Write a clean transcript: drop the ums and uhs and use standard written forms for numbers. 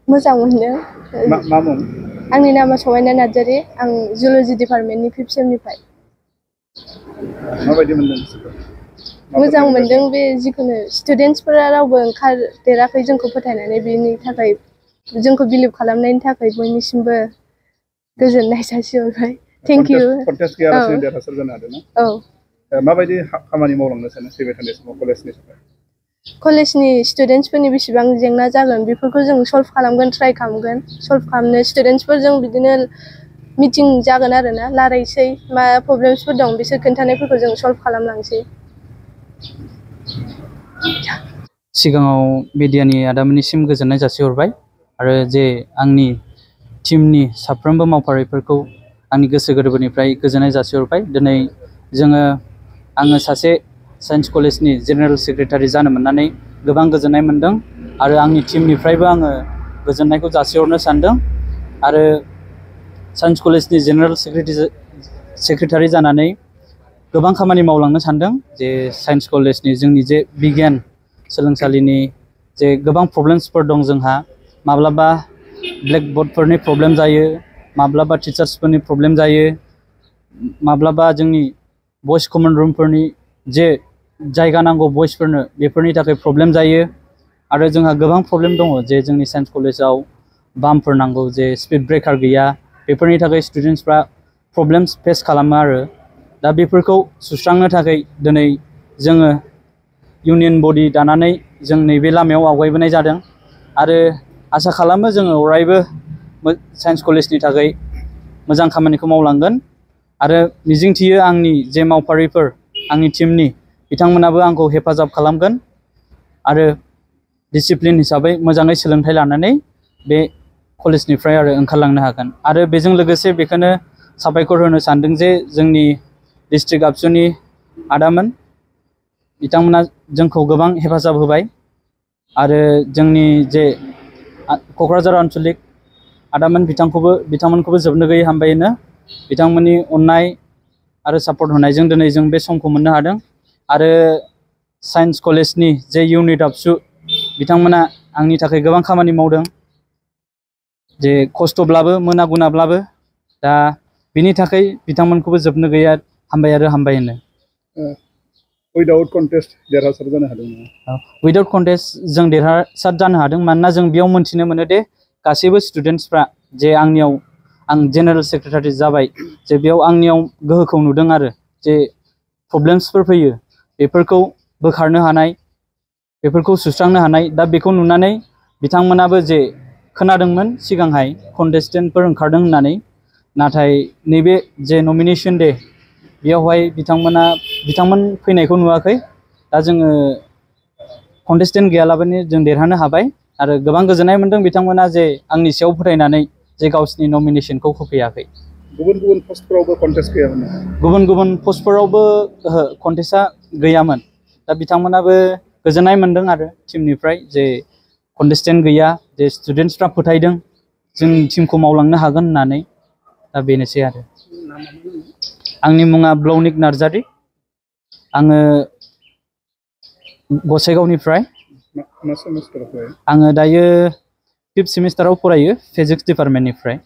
मोजां मोनदों। मा मुं? आंनि नामा समायना नार्जारि। आं जुल'जि डिपार्टमेन्टनि 5th सेमनिफ्राय। माबायदि मोनदों गोसोखौ? मोजां मोनदों। बे जिखुनु स्टुडेन्टसफोरा रावबो ओंखारदेराखै जोंखौ फोथायनानै, बेनि थाखाय जोंखौ बिलिभ खालामनायनि थाखाय बयनिसिमबो गोजोननाय जासिहरबाय। Thank you. कन्टेस्ट गैयालासेनो देरहासार जानो हादों ना? औ। माबायदि खामानि मावलांनो सानो फैबाय थानाय समाव कलेजनि थाखाय? कलेजनि स्टुडेन्टसफोरनि बेसेबां जेंना जागोन बेफोरखौ जों सल्भ खालामगोन, ट्राइ खालामगोन। सल्भ खालामनो स्टुडेन्टसफोरजों बिदिनो मिटिं जागोन आरो ना, रायलायसै मा प्रब्लेम्सफोर दं बिसोर खोन्थानायफोरखौ जों सल्भ खालामलांसै। सिगाङाव मिडियानि आदामोननिसिम गोजोननाय जासिहरबाय आरो जे आंनि टीमनि साफ्रोमबो मावफारिफोरखौ आंनि गोसो गोरबोनिफ्राय गोजोननाय जासिहरबाय। दिनै आङो सासे साइन्स कलेजनि जेनेरेल सेक्रेटारि जानो मोननानै गोबां गोजोननाय मोन्दों आरो आंनि टीमनिफ्रायबो आङो गोजोननायखौ जासिहरनो सानदों। आरो साइन्स कलेजनि जेनेरेल सेक्रेटारि जानानै गोबां खामानि मावलांनो सानदों। जे साइन्स कलेजनि जोंनि जे बिगियान सोलोंसालिनि जे गोबां प्रब्लेम्सफोर दं जोंहा, माब्लाबा ब्लेकबर्डफोरनि प्रब्लेम जायो, माब्लाबा टिचार्सफोरनि प्रब्लेम जायो, माब्लाबा जोंनि भइस कमन रुमफोरनि जे जायगा नांगौ भइसफोरनो बेफोरनि थाखाय प्रब्लेम जायो। आरो जोंहा गोबां प्रब्लेम दङ जे जोंनि साइन्स कलेजाव बामफोर नांगौ, जे स्पिड ब्रेकार गैया, बेफोरनि थाखाय स्टुडेन्टसफ्रा प्रब्लेम्स फेस खालामो। आरो दा बेफोरखौ सुस्रांनो थाखाय दिनै जोङो इउनियन बडि दानानै जों नैबे लामायाव आवगायबोनाय जादों आरो आसा खालामो जोङो अरायबो साइन्स कलेजनि थाखाय मोजां खामानिखौ मावलांगोन आरो मिजिंथियो आंनि जे मावफारिफोर आंनि टीमनि बिथांमोनाबो आंखौ हेफाजाब खालामगोन आरो डिसिप्लिन हिसाबै मोजाङै सोलोंथाइ लानानै बे कलेजनिफ्राय आरो ओंखारलांनो हागोन। आरो बेजों लोगोसे बेखौनो साबायखर होनो सानदों जे जोंनि डिस्ट्रिक्ट आबसुनि आदामोन, बिथांमोना जोंखौ गोबां हेफाजाब होबाय आरो जोंनि जे क'क्राझार आनसलिक आदामोन बिथांमोनखौबो जोबनो गैयै हामबाय। बिथांमोननि अननाय आरो सापर्ट होनायजों दिनै जों बे समखौ मोननो हादों। आरो साइन्स कलेजनि जे इउनिट आबसु बिथांमोना आंनि थाखाय गोबां खामानि मावदों, जे खस्थ'ब्लाबो मोना गुनाब्लाबो। दा बिनि थाखाय बिथांमोनखौबो जोबनो गैया हामबाय आरो हामबाय होनो। उइदाउट कन्टेस्ट देरहासार जानो हादों नामा? उइदाउट कन्टेस्ट जों देरहासार जानो हादों, मानोना जों बेयाव मोन्थिनो मोनो दे गासैबो स्टुडेन्टसफ्रा जे आं जेनेरेल सेक्रेटारि जाबाय, जे बेयाव आंनियाव गोहोखौ नुदों आरो जे प्रब्लेम्सफोर फैयो बेफोरखौ बोखारनो हानाय, बेफोरखौ सुस्रांनो हानाय। दा बेखौ नुनानै बिथांमोनाबो जे खोनादोंमोन सिगांहाय कन्टेस्टेन्टफोर ओंखारदों होननानै, नाथाय नैबे जे नमिनेशन डे बेयावहाय बिथांमोन फैनायखौ नुवाखै। दा जोङो कन्टेस्टेन्ट गैयालाबानो जों देरहानो हाबाय आरो गोबां गोजोननाय मोन्दों बिथांमोना जे आंनि सायाव फोथायनानै जे गावसिनि नमिनेशनखौ होफैयाखै। गुबुन पस्टफोरावबो कन्टेस्ट गैयामोन? गुबुन पस्टफोरावबो कन्टेस्टआ गैयामोन। दा बिथांमोनाबो गोजोननाय मोन्दों आरो टीमनिफ्राय जे कन्टेस्टेन्ट गैया, जे स्टुडेन्टसफ्रा फोथायदों जोंनि टीमखौ मावलांनो हागोन होननानै। दा बेनोसै आरो। आंनि मुङा ब्लौनिक नार्जारि। आङो गसाइगावनिफ्राय। मा सेमिस्टाराव फरायो? आङो दायो 5th सेमिस्टाराव फरायो, फिजिक्स डिपार्टमेन्टनिफ्राय।